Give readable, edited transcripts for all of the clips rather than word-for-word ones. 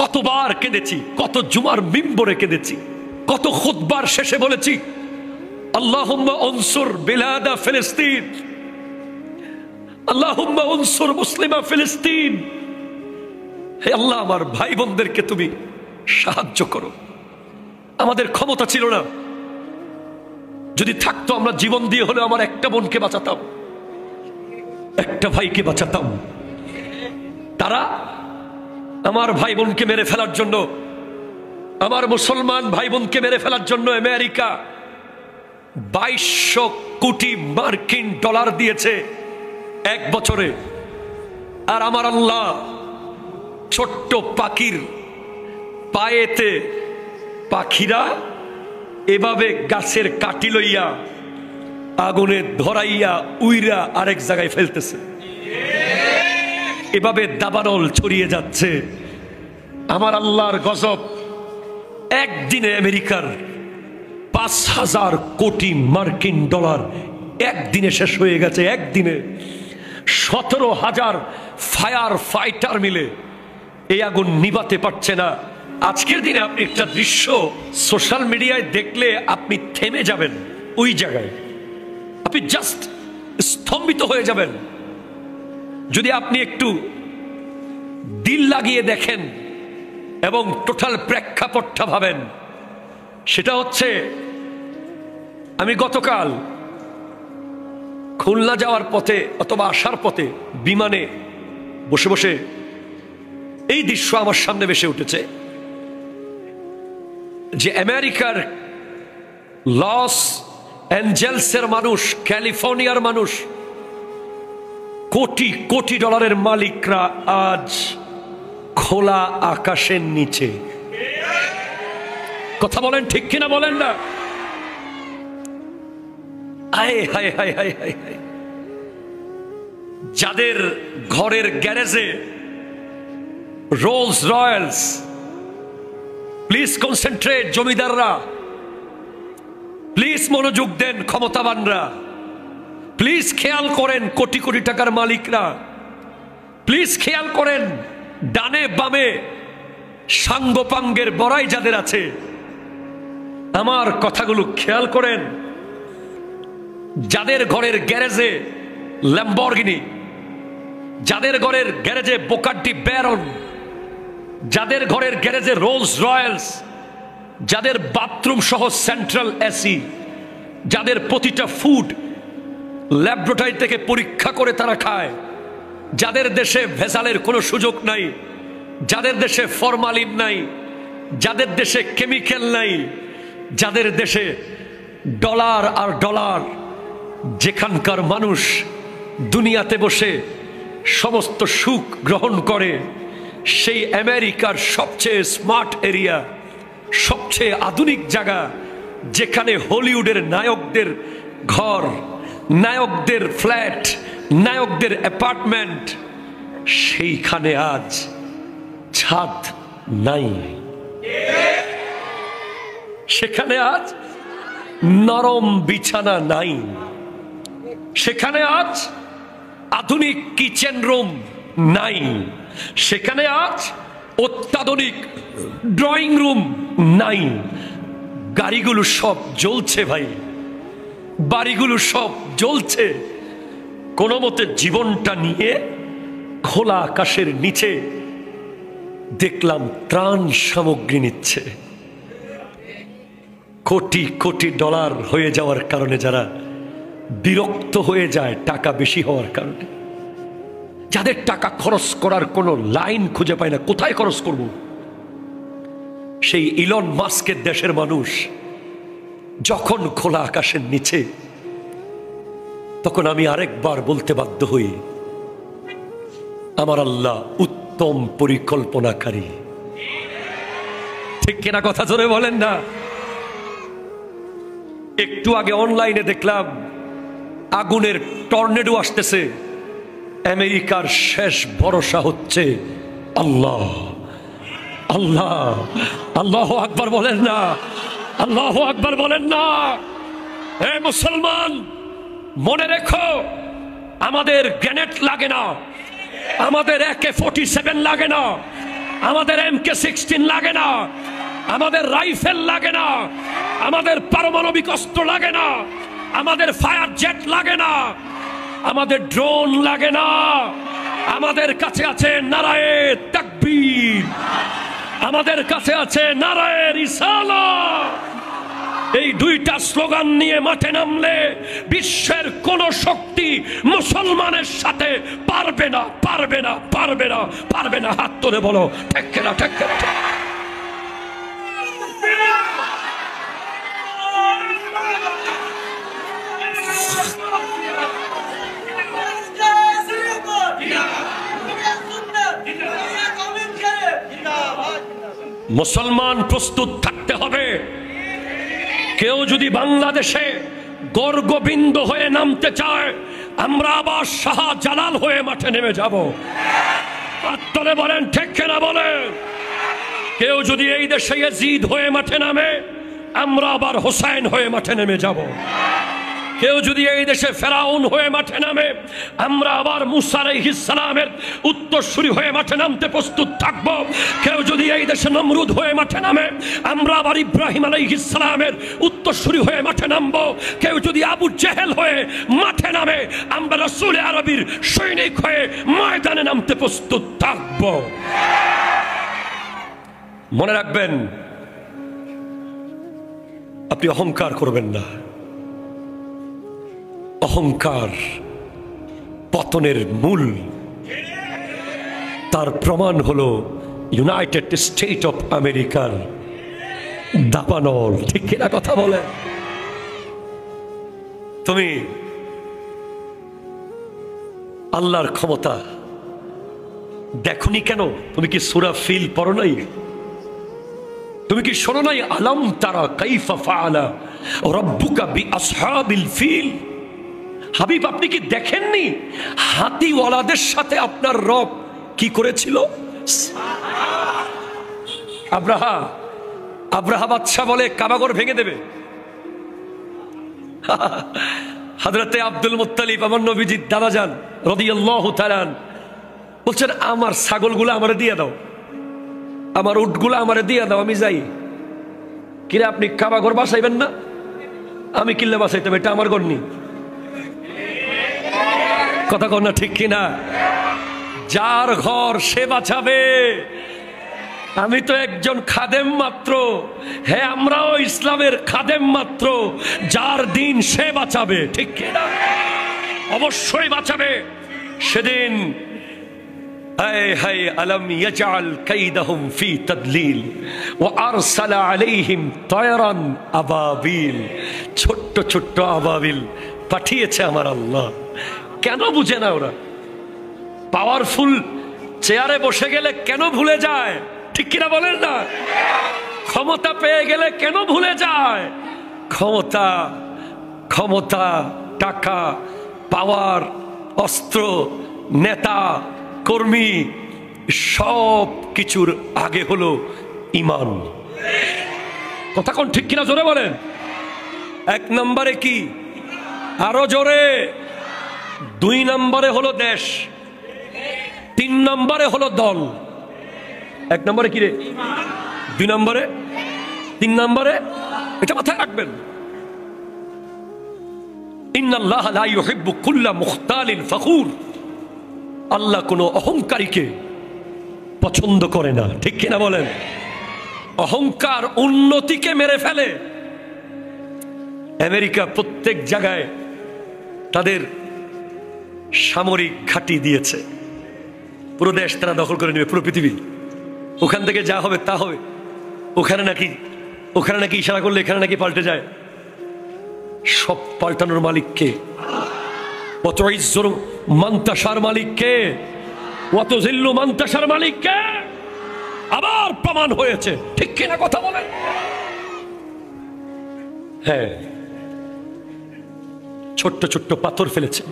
কতবার কেঁদেছি, কত জুমার মিম্বরে কেঁদেছি, কত খুতবার শেষে বলেছি আল্লাহুম্মা উনসুর বিলাদা ফিলিস্তিন, আল্লাহুম্মা উনসুর মুসলিমা ফিলিস্তিন। হে আল্লাহ, আমার ভাই বোনদেরকে তুমি সাহায্য করো। আমাদের ক্ষমতা ছিল না, যদি থাকতো আমরা জীবন দিয়ে হলে আমার একটা বোনকে বাঁচাতাম, একটা ভাইকে বাঁচাতাম। তারা আমার ভাই বোনকে মেরে ফেলার জন্য, আমার মুসলমান ভাই বোনকে মেরে ফেলার জন্য আমেরিকা 2200 কোটি মার্কিন ডলার দিয়েছে এক বছরে। আর আমার আল্লাহ ছোট্ট পাখির পায়েতে, পাখিরা এভাবে গাছের কাটি লইয়া আগুনে ধরাইয়া উইরা আরেক জায়গায় ফেলতেছে, এভাবে দাবানল ছড়িয়ে যাচ্ছে। আমার আল্লাহর গজব। একদিনে আমেরিকার 5000 কোটি মার্কিন ডলার একদিনে শেষ হয়ে গেছে। একদিনে 17,000 ফায়ার ফাইটার মিলে এই আগুন নিভাতে পারছে না। আজকের দিনে আপনি একটা দৃশ্য সোশ্যাল মিডিয়ায় দেখলে আপনি থেমে যাবেন, ওই জায়গায় আপনি জাস্ট স্তম্ভিত হয়ে যাবেন। যদি আপনি একটু দিল লাগিয়ে দেখেন এবং টোটাল প্রেক্ষাপটটা ভাবেন, সেটা হচ্ছে আমি গতকাল খুলনা যাওয়ার পথে অথবা আসার পথে বিমানে বসে বসে এই দৃশ্য আমার সামনে ভেসে উঠেছে যে আমেরিকার লস অ্যাঞ্জেলসের মানুষ, ক্যালিফোর্নিয়ার মানুষ, কোটি কোটি ডলারের মালিকরা আজ খোলা আকাশের নিচে। কথা বলেন ঠিক কিনা, বলেন না? আয় হায় হায় হায় হায় হায়। যাদের ঘরের গ্যারেজে রোলস রয়েলস, প্লিজ কনসেন্ট্রেট জমিদাররা, প্লিজ মনোযোগ দেন ক্ষমতাবানরা, প্লিজ খেয়াল করেন কোটি কোটি টাকার মালিকরা, প্লিজ খেয়াল করেন ডানে বামে সাঙ্গপাঙ্গের বড়াই যাদের আছে, আমার কথাগুলো খেয়াল করেন। যাদের ঘরের গ্যারেজে ল্যাম্বরগিনি, যাদের ঘরের গ্যারেজে বোকাডি ব্যারন, যাদের ঘরের গ্যারেজে রোলস রয়েলস, যাদের বাথরুম সহ সেন্ট্রাল এসি, যাদের প্রতিটা ফুড ল্যাবরেটরি থেকে পরীক্ষা করে তারা খায়, যাদের দেশে ভেজালের কোনো সুযোগ নাই, যাদের দেশে ফরমালিন নাই, যাদের দেশে কেমিক্যাল নাই, যাদের দেশে ডলার আর ডলার, যেখানকার মানুষ দুনিয়াতে বসে সমস্ত সুখ গ্রহণ করে, সেই আমেরিকার সবচেয়ে স্মার্ট এরিয়া, সবচেয়ে আধুনিক জায়গা, যেখানে হলিউডের নায়কদের ঘর, নায়কদের ফ্ল্যাট, নায়কদের অ্যাপার্টমেন্ট, সেইখানে আজ ছাদ নাই, সেখানে আজ নরম বিছানা নাই, সেখানে আজ আধুনিক কিচেন রুম নাই, সেখানে আজ অত্যাধুনিক ড্রয়িং রুম নাই। গাড়িগুলো সব জ্বলছে ভাই, বাড়িগুলো সব জ্বলছে। কোনো মতে জীবনটা নিয়ে খোলা আকাশের নিচে দেখলাম ত্রাণ সামগ্রী নিচ্ছে। কোটি কোটি ডলার হয়ে যাওয়ার কারণে যারা বিরক্ত হয়ে যায়, টাকা বেশি হওয়ার কারণে, যাদের টাকা খরচ করার কোনো লাইন খুঁজে পায় না, কোথায় খরচ করব, সেই ইলন মাস্কের দেশের মানুষ যখন খোলা আকাশের নিচে, তখন আমি আরেকবার বলতে বাধ্য হই, আমার আল্লাহ উত্তম পরিকল্পনাকারী। ঠিক কিনা? কথা জোরে বলেন না। একটু আগে অনলাইনে দেখলাম আগুনের টর্নেডো আসতেছে। আমেরিকার শেষ ভরসা হচ্ছে আল্লাহ। আল্লাহ, আল্লাহু আকবার বলেন না, আল্লাহু আকবার বলেন না। হে মুসলমান, মনে রেখো, আমাদের গ্রেনেড লাগে না, আমাদের AK-47 লাগে না, আমাদের MK-16 লাগে না, আমাদের রাইফেল লাগে না, আমাদের পারমাণবিক অস্ত্র লাগে না, আমাদের ফায়ার জেট লাগে না, আমাদের ড্রোন লাগে না। আমাদের কাছে আছে নারায়ে তাকবীর, আমাদের কাছে আছে নারায়ে রিসালাত। এই দুইটা স্লোগান নিয়ে মাঠে নামলে বিশ্বের কোন শক্তি মুসলমানের সাথে পারবে না, পারবে না, পারবে না, পারবে না। হাত তুলে বলো ঠিক না, ঠিক না। মুসলমান প্রস্তুত থাকতে হবে। কেউ যদি বাংলাদেশে গর্গবিন্দ হয়ে নামতে চায়, আমরা আবার শাহজালাল হয়ে মাঠে নেমে যাব। আত্মরে বলেন ঠিক না বলেন। কেউ যদি এই দেশে ইয়াজিদ হয়ে মাঠে নামে, আমরা আবার হোসেন হয়ে মাঠে নেমে যাব। কেউ যদি এই দেশে ফেরাউন হয়ে মাঠে নামে, আমরা আবার মুসা আলাইহিস সালামের উত্তরসূরি হয়ে মাঠে নামতে প্রস্তুত থাকব। কেউ যদি এই দেশে নমরুদ হয়ে মাঠে নামে, আমরা আবার ইব্রাহিম আলাইহিস সালামের উত্তরসূরি হয়ে মাঠে নামব। কেউ যদি আবু জেহেল হয়ে মাঠে নামে, আমরা রাসূল আরবীর সৈনিক হয়ে ময়দানে নামতে প্রস্তুত থাকব। মনে রাখবেন, আপনি অহংকার করবেন না। অহংকার পতনের মূল। তার প্রমাণ হলো ইউনাইটেড স্টেট অফ আমেরিকার দাবানল। ঠিক কিনা কথা বলে? তুমি আল্লাহর ক্ষমতা দেখনি কেন? তুমি কি সূরা ফিল পড়ো নাই? তুমি কি শোনো নাই? আলাম তারা কাইফা ফাআলা রাব্বুকা বিআসহাবিল ফিল। হাবিব, আপনি কি দেখেননি হাতিওয়ালাদের সাথে আপনার রব কি করেছিল? আব্রাহা বাদশা বলে কাবাগর ভেঙে দেবে। হযরতে আব্দুল মুত্তালিব, আমার নবীজির দাদাজান রাদিয়াল্লাহু তাআলা, বলছেন আমার ছাগলগুলো আমারে দিয়ে দাও, আমার উটগুলো আমারে দিয়ে দাও, আমি যাই। কিরে, আপনি কাবাগর বাসাইবেন না? আমি কিল্লে বাসাইতে হবে, এটা আমার ঘর নি। কথা কর না ঠিক কিনা? যার ঘর সে বাঁচাবে। আমি তো একজন খাদেম মাত্র। হ্যাঁ, আমরাও ইসলামের খাদেম মাত্র। যার দিন সে বাঁচাবে, ঠিক কিনা? অবশ্যই বাঁচাবে। সেদিন আলম ইয়াজআল কাইদাহুম ফি তাদলিল ওয়া আরসালা আলাইহিম তায়রান আবাবিল। ছোট্ট ছোট্ট আবাবিল পাঠিয়েছে আমার আল্লাহ। কেন বুঝে না ওরা? পাওয়ারফুল চেয়ারে বসে গেলে কেন ভুলে যায়? ঠিক কিনা বলেন না? ক্ষমতা পেয়ে গেলে কেন ভুলে যায়? ক্ষমতা, ক্ষমতা, টাকা, পাওয়ার, অস্ত্র, নেতা, কর্মী, সব কিছুর আগে হলো ঈমান। কথা কোন ঠিক কিনা? জোরে বলেন। এক নম্বরে কি? আরো জোরে। 2 নম্বরে হলো দেশ, 3 নম্বরে হলো দল। 1 নম্বরে কি রে? 2 নম্বরে, 3 নম্বরে। এটা মাথায় রাখবেন। ইন্নাল্লাহা লা ইউহিব্বু কুল্লা মুখতালিন ফখুর। আল্লাহ কোনো অহংকারীকে পছন্দ করে না। ঠিক কিনা বলেন? অহংকার উন্নতিকে মেরে ফেলে। আমেরিকা প্রত্যেক জায়গায় তাদের সামরিক ঘাঁটি দিয়েছে। পুরো দেশ তারা দখল করে নেবে, পুরো পৃথিবী। ওখান থেকে যা হবে তা হবে। ওখানে নাকি ইশারা করলে এখানে নাকি পাল্টে যায়। সব পাল্টানোর মালিক কে? অত ইজ্জুর মান্তাসার মালিক কে? অত জিল্লু মান্তাসার মালিক কে? আবার প্রমাণ হয়েছে। ঠিক কিনা কথা বলে? হ্যাঁ, ছোট্ট ছোট্ট পাথর ফেলেছে,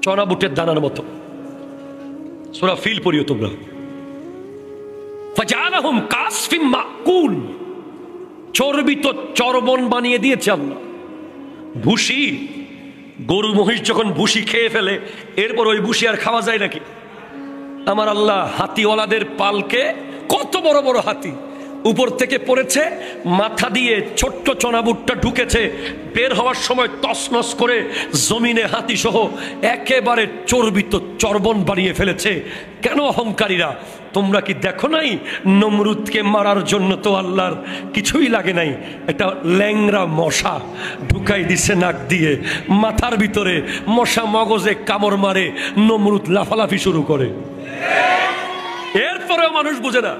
চনা বুটের দানার মতো। সূরা ফিল পড়িও তোমরা। ফাজআলাহুম কাসফিম মাকুল। চর্বিত চর্বণ বানিয়ে দিয়েছে আল্লাহ। ভুসি, গরু মহিষ যখন ভুসি খেয়ে ফেলে, এরপর ওই ভুসি আর খাওয়া যায় নাকি? আমার আল্লাহ হাতিওয়ালাদের পালকে, কত বড় বড় হাতি উপর থেকে পড়েছে, মাথা দিয়ে ছোট্ট চনাবুটটা ঢুকেছে, বের হওয়ার সময় তছনছ করে জমিনে হাতি সহ একেবারে চর্বিত চর্বণ বানিয়ে ফেলেছে। কেন অহংকারীরা? তোমরা কি দেখো নাই নমরুদকে মারার জন্য তো আল্লাহর কিছুই লাগে নাই, একটা ল্যাংরা মশা ঢুকাই দিছে নাক দিয়ে, মাথার ভিতরে মশা মগজে কামড় মারে, নমরুদ লাফালাফি শুরু করে। এরপরেও মানুষ বুঝে না।